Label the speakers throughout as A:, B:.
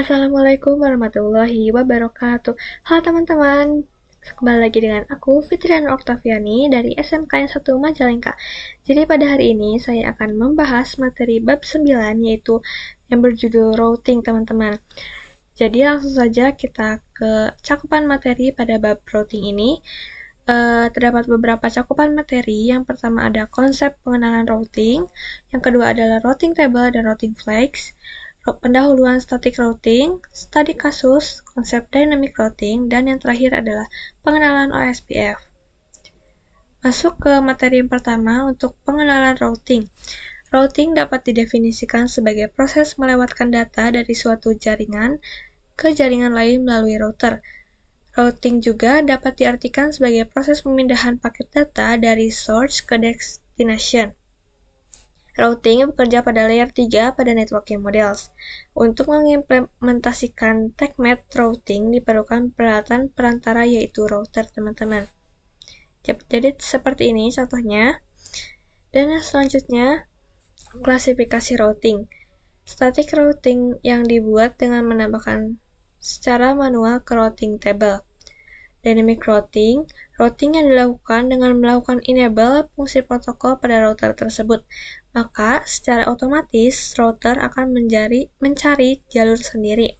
A: Assalamualaikum warahmatullahi wabarakatuh. Halo teman-teman, kembali lagi dengan aku Fitriana Oktaviani dari SMKN 1 Majalengka. Jadi pada hari ini saya akan membahas materi bab 9 yaitu yang berjudul routing teman-teman. Jadi langsung saja kita ke cakupan materi pada bab routing ini. Terdapat beberapa cakupan materi. Yang pertama ada konsep pengenalan routing, yang kedua adalah routing table dan routing flags, pendahuluan static routing, studi kasus, konsep dynamic routing, dan yang terakhir adalah pengenalan OSPF. Masuk ke materi yang pertama untuk pengenalan routing. Routing dapat didefinisikan sebagai proses melewatkan data dari suatu jaringan ke jaringan lain melalui router. Routing juga dapat diartikan sebagai proses pemindahan paket data dari source ke destination. Routing bekerja pada layer 3 pada networking models. Untuk mengimplementasikan teknik routing diperlukan peralatan perantara yaitu router, teman-teman. Jadi seperti ini contohnya. Dan yang selanjutnya, klasifikasi routing. Static routing yang dibuat dengan menambahkan secara manual ke routing table. Dynamic routing, routing yang dilakukan dengan melakukan enable fungsi protokol pada router tersebut. Maka, secara otomatis, router akan mencari jalur sendiri.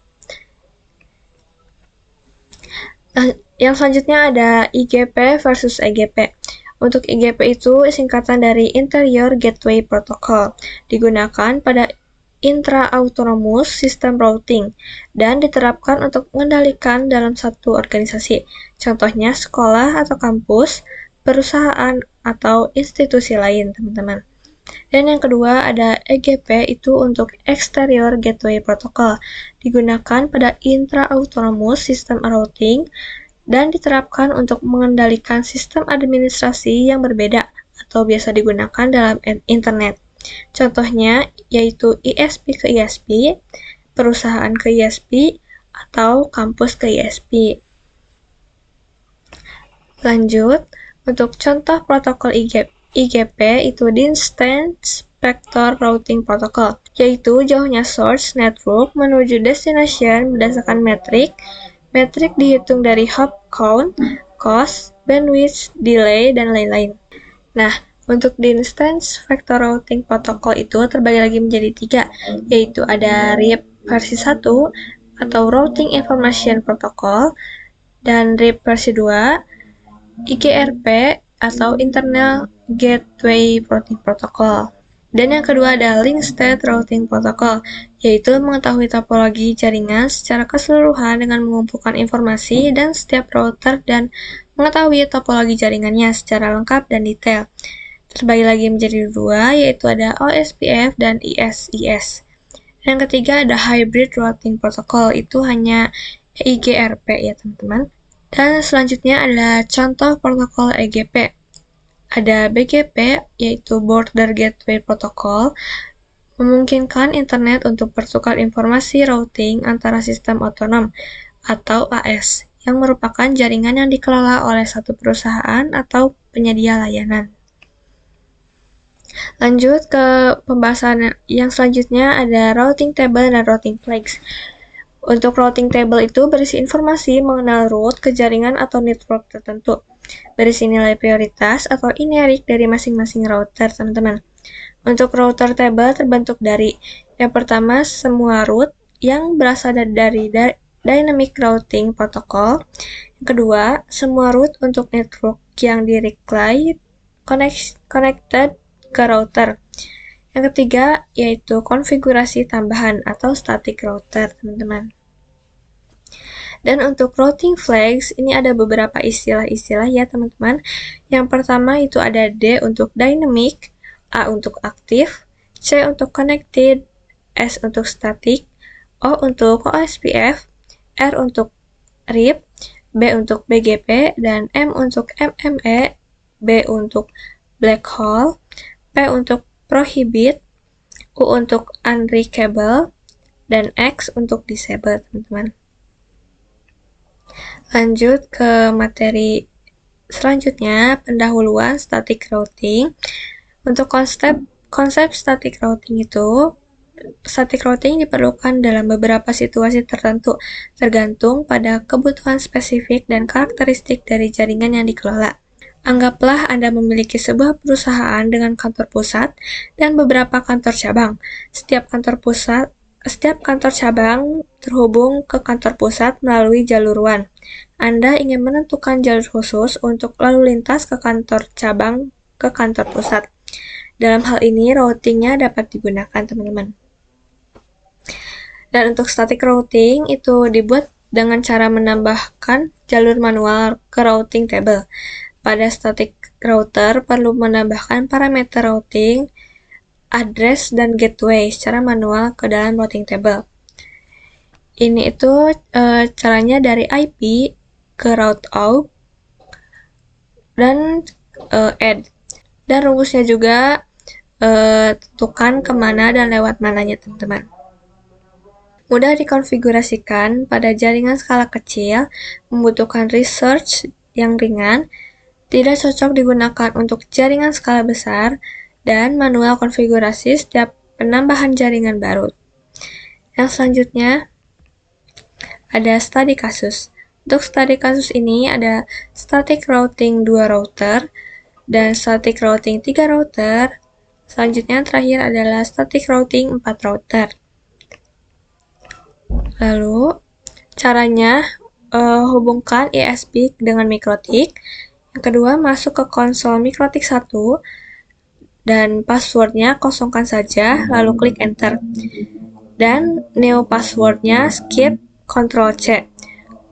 A: Yang selanjutnya ada IGP versus EGP. Untuk IGP itu singkatan dari Interior Gateway Protocol, digunakan pada intra-autonomous system routing, dan diterapkan untuk mengendalikan dalam satu organisasi, contohnya sekolah atau kampus, perusahaan, atau institusi lain, teman-teman. Dan yang kedua ada EGP itu untuk Exterior Gateway Protocol, digunakan pada intra-autonomous system routing, dan diterapkan untuk mengendalikan sistem administrasi yang berbeda atau biasa digunakan dalam internet. Contohnya yaitu ISP ke ISP, perusahaan ke ISP, atau kampus ke ISP. Lanjut, untuk contoh protokol IGP itu Distance Vector Routing Protocol, yaitu jauhnya source network menuju destination berdasarkan metrik. Metrik dihitung dari hop count, cost, bandwidth, delay, dan lain-lain. Nah, untuk Distance Vector Routing Protocol itu terbagi lagi menjadi 3, yaitu ada RIP versi 1 atau Routing Information Protocol, dan RIP versi 2, IGRP atau Internal Gateway Routing Protocol. Dan yang kedua ada Link State Routing Protocol, yaitu mengetahui topologi jaringan secara keseluruhan dengan mengumpulkan informasi dan setiap router dan mengetahui topologi jaringannya secara lengkap dan detail. Terbagi lagi menjadi 2, yaitu ada OSPF dan ISIS. Yang ketiga ada Hybrid Routing Protocol, itu hanya IGRP ya teman-teman. Dan selanjutnya ada contoh protokol EGP. Ada BGP, yaitu Border Gateway Protocol, memungkinkan internet untuk bertukar informasi routing antara sistem otonom atau AS, yang merupakan jaringan yang dikelola oleh satu perusahaan atau penyedia layanan. Lanjut ke pembahasan yang selanjutnya ada routing table dan routing flags. Untuk routing table itu berisi informasi mengenal route ke jaringan atau network tertentu. Berisi nilai prioritas atau inerik dari masing-masing router, teman-teman. Untuk router table terbentuk dari yang pertama semua route yang berasal dari Dynamic Routing Protocol. Yang kedua, semua route untuk network yang directly connected ke router. Yang ketiga, yaitu konfigurasi tambahan atau static router, teman-teman. Dan untuk routing flags, ini ada beberapa istilah-istilah ya, teman-teman. Yang pertama itu ada D untuk dynamic, A untuk aktif, C untuk connected, S untuk static, O untuk OSPF, R untuk RIP, B untuk BGP, dan M untuk MME, B untuk black hole, P untuk prohibit, U untuk unreachable, dan X untuk disable, teman-teman. Lanjut ke materi selanjutnya, pendahuluan static routing. Untuk konsep static routing itu Static routing diperlukan dalam beberapa situasi tertentu, tergantung pada kebutuhan spesifik dan karakteristik dari jaringan yang dikelola. Anggaplah Anda memiliki sebuah perusahaan dengan kantor pusat dan beberapa kantor cabang. Setiap kantor cabang terhubung ke kantor pusat melalui jalur WAN. Anda ingin menentukan jalur khusus untuk lalu lintas ke kantor cabang ke kantor pusat. Dalam hal ini, routingnya dapat digunakan, teman-teman. Dan untuk static routing itu dibuat dengan cara menambahkan jalur manual ke routing table. Pada static router perlu menambahkan parameter routing, address, dan gateway secara manual ke dalam routing table. Ini itu caranya dari IP ke route out dan add. Dan rumusnya juga tentukan kemana dan lewat mananya, teman-teman. Mudah dikonfigurasikan pada jaringan skala kecil, membutuhkan research yang ringan, tidak cocok digunakan untuk jaringan skala besar, dan manual konfigurasi setiap penambahan jaringan baru. Yang selanjutnya, ada studi kasus. Untuk studi kasus ini ada static routing 2 router, dan static routing 3 router. Selanjutnya terakhir adalah static routing 4 router. Lalu, caranya hubungkan ISP dengan MikroTik. Yang kedua, masuk ke konsol MikroTik 1 dan passwordnya kosongkan saja, lalu klik enter. Dan new passwordnya skip Ctrl+C.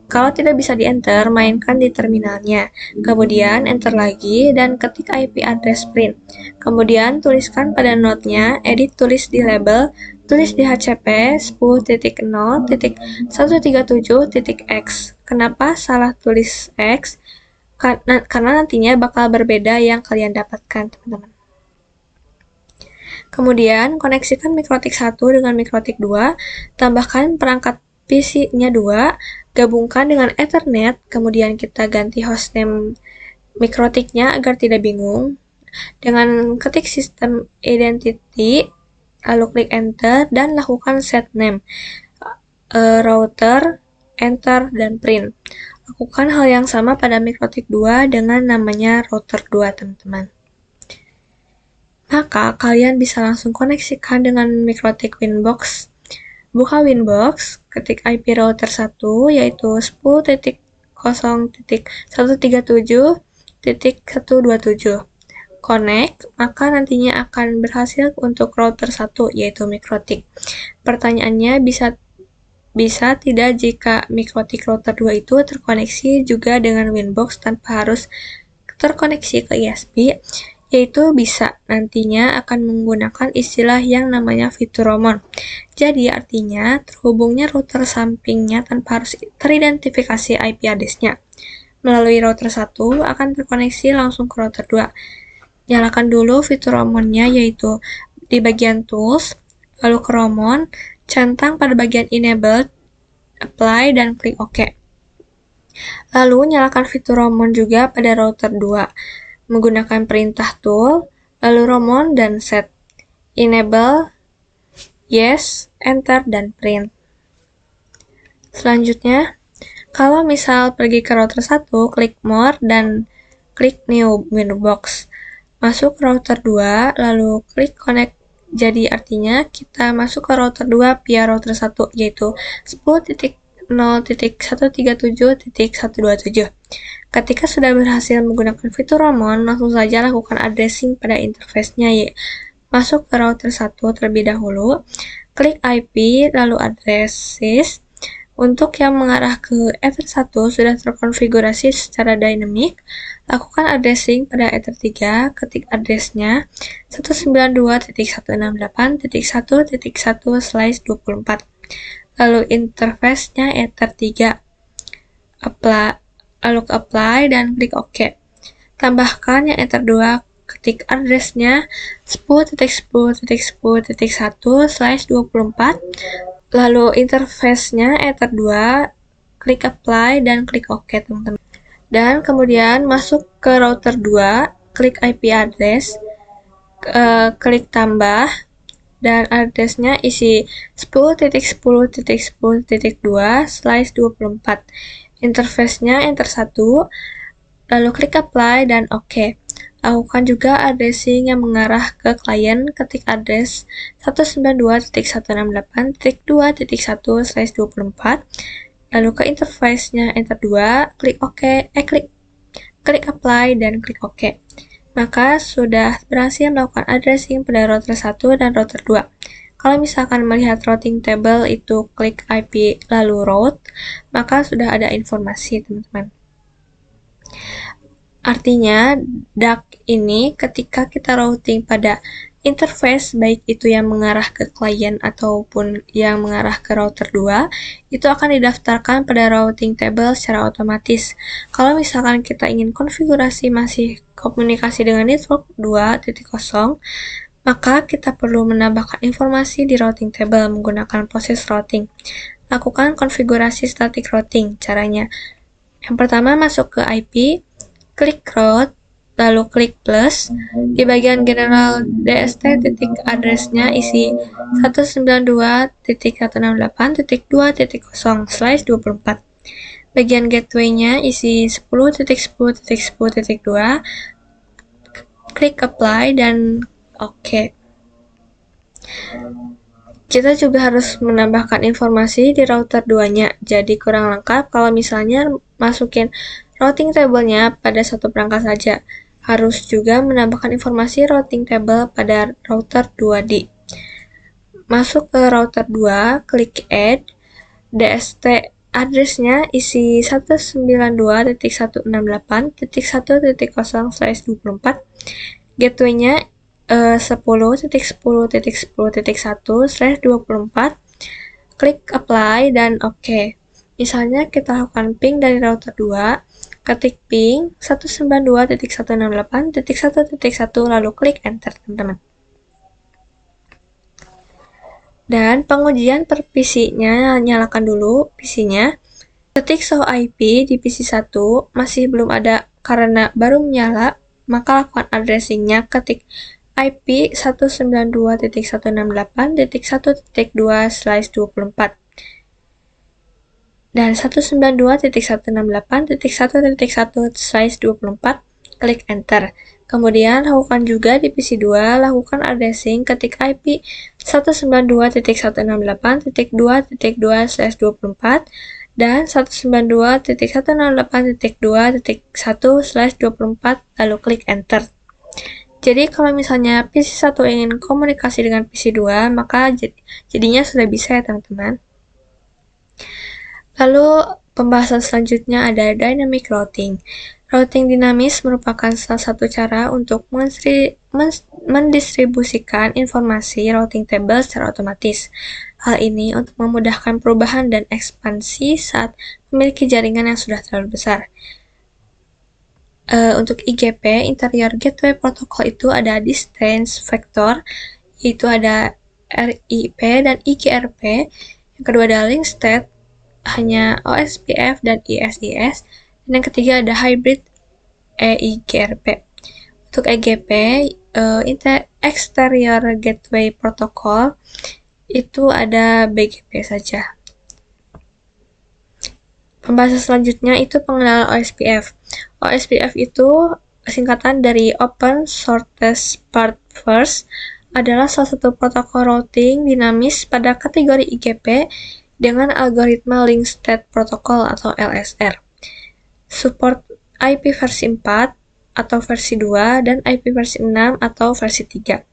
A: Kalau tidak bisa di-enter, mainkan di terminalnya. Kemudian enter lagi dan ketik IP address print. Kemudian tuliskan pada node-nya, edit tulis di label, tulis di HCP 10.0.137.x. Kenapa salah tulis X? Karena nantinya bakal berbeda yang kalian dapatkan, teman-teman. Kemudian, koneksikan MikroTik 1 dengan MikroTik 2, tambahkan perangkat PC-nya 2, gabungkan dengan Ethernet, kemudian kita ganti hostname MikroTik-nya agar tidak bingung. Dengan ketik sistem identity, lalu klik enter dan lakukan set name, router, enter, dan print. Lakukan hal yang sama pada MikroTik 2 dengan namanya router 2, teman-teman. Maka kalian bisa langsung koneksikan dengan MikroTik Winbox. Buka Winbox, ketik IP router 1 yaitu 10.0.137.127. Connect, maka nantinya akan berhasil untuk router 1 yaitu MikroTik. Pertanyaannya bisa tidak jika MikroTik router 2 itu terkoneksi juga dengan Winbox tanpa harus terkoneksi ke ISP, yaitu bisa nantinya akan menggunakan istilah yang namanya fitur Roamon. Jadi artinya terhubungnya router sampingnya tanpa harus teridentifikasi IP address-nya. Melalui router 1 akan terkoneksi langsung ke router 2. Nyalakan dulu fitur Roamon-nya yaitu di bagian tools, lalu ke Roamon, centang pada bagian enable, apply, dan klik OK. Lalu nyalakan fitur Roamon juga pada router 2 menggunakan perintah tool, lalu Roamon dan set, enable, yes, enter, dan print. Selanjutnya, kalau misal pergi ke router 1, klik more dan klik new Winbox. Masuk ke router 2, lalu klik connect. Jadi artinya kita masuk ke router 2 via router 1 yaitu 10.0.137.127. Ketika sudah berhasil menggunakan fitur Roamon, langsung saja lakukan addressing pada interface-nya ya. Masuk ke router 1 terlebih dahulu, klik IP lalu addresses. Untuk yang mengarah ke Ether 1 sudah terkonfigurasi secara dynamic, lakukan addressing pada Ether 3, ketik address-nya 192.168.1.1/24. Lalu interface-nya Ether 3. Lalu apply dan klik OK. Tambahkan yang Ether 2, ketik address-nya 10.10.10.1/24. Lalu interface-nya Ether 2, klik apply dan klik OK, teman-teman. Dan kemudian masuk ke router 2, klik IP address, klik tambah, dan address-nya isi 10.10.10.2/24. Interface-nya enter 1, lalu klik apply dan OK. Lakukan juga addressing yang mengarah ke klien, ketik address 192.168.2.1/24, lalu ke interface-nya enter 2, klik OK, klik apply dan klik OK. Maka sudah berhasil melakukan addressing pada router 1 dan router 2. Kalau misalkan melihat routing table itu klik IP lalu route, maka sudah ada informasi, teman-teman. Artinya, DAC ini ketika kita routing pada interface, baik itu yang mengarah ke klien ataupun yang mengarah ke router 2, itu akan didaftarkan pada routing table secara otomatis. Kalau misalkan kita ingin konfigurasi masih komunikasi dengan network 2.0, maka kita perlu menambahkan informasi di routing table menggunakan proses routing. Lakukan konfigurasi static routing. Caranya, yang pertama masuk ke IP, klik route, lalu klik plus. Di bagian general DST titik address-nya isi 192.168.2.0/24. Bagian gateway-nya isi 10.10.10.2. Klik apply dan OK. Kita juga harus menambahkan informasi di router 2-nya. Jadi kurang lengkap kalau misalnya masukin routing table-nya pada satu perangkat saja. Harus juga menambahkan informasi routing table pada router 2D. Masuk ke router 2, klik add. DST address-nya isi 192.168.1.0/24. Gateway-nya 10.10.10.1/24. Klik apply dan OK. Misalnya kita lakukan ping dari router 2, ketik ping 192.168.1.1 lalu klik enter, teman-teman. Dan pengujian per PC-nya, nyalakan dulu PC-nya. Ketik show IP di PC 1 masih belum ada karena baru menyala, maka lakukan addressing-nya, ketik IP 192.168.1.2/24 dan 192.168.1.1/24, klik enter. Kemudian lakukan juga di PC 2, lakukan addressing, ketik IP 192.168.2.2/24 dan 192.168.2.1/24, lalu klik enter. Jadi kalau misalnya PC 1 ingin komunikasi dengan PC 2, maka jadinya sudah bisa ya, teman-teman. Lalu pembahasan selanjutnya ada dynamic routing. Routing dinamis merupakan salah satu cara untuk mendistribusikan informasi routing table secara otomatis. Hal ini untuk memudahkan perubahan dan ekspansi saat memiliki jaringan yang sudah terlalu besar. Untuk IGP, Interior Gateway Protocol, itu ada distance vector, yaitu ada RIP dan IGRP. Yang kedua ada link state, hanya OSPF dan ISIS. Dan yang ketiga ada hybrid EIGRP. Untuk EGP, Exterior Gateway Protocol, itu ada BGP saja. Pembahasan selanjutnya itu pengenalan OSPF. OSPF itu singkatan dari Open Shortest Path First, adalah salah satu protokol routing dinamis pada kategori IGP dengan algoritma Link State Protocol atau LSR. Support IP versi 4 atau versi 2 dan IP versi 6 atau versi 3.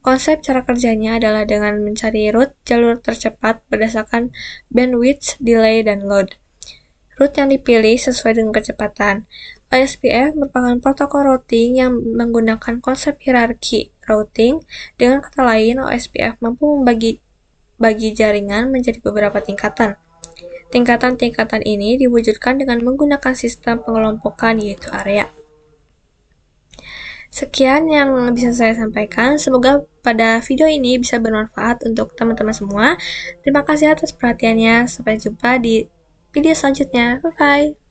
A: Konsep cara kerjanya adalah dengan mencari route jalur tercepat berdasarkan bandwidth, delay, dan load. Route yang dipilih sesuai dengan kecepatan. OSPF merupakan protokol routing yang menggunakan konsep hierarki routing. Dengan kata lain, OSPF mampu membagi jaringan menjadi beberapa tingkatan. Tingkatan-tingkatan ini diwujudkan dengan menggunakan sistem pengelompokan, yaitu area. Sekian yang bisa saya sampaikan. Semoga pada video ini bisa bermanfaat untuk teman-teman semua. Terima kasih atas perhatiannya. Sampai jumpa di video selanjutnya. Bye-bye.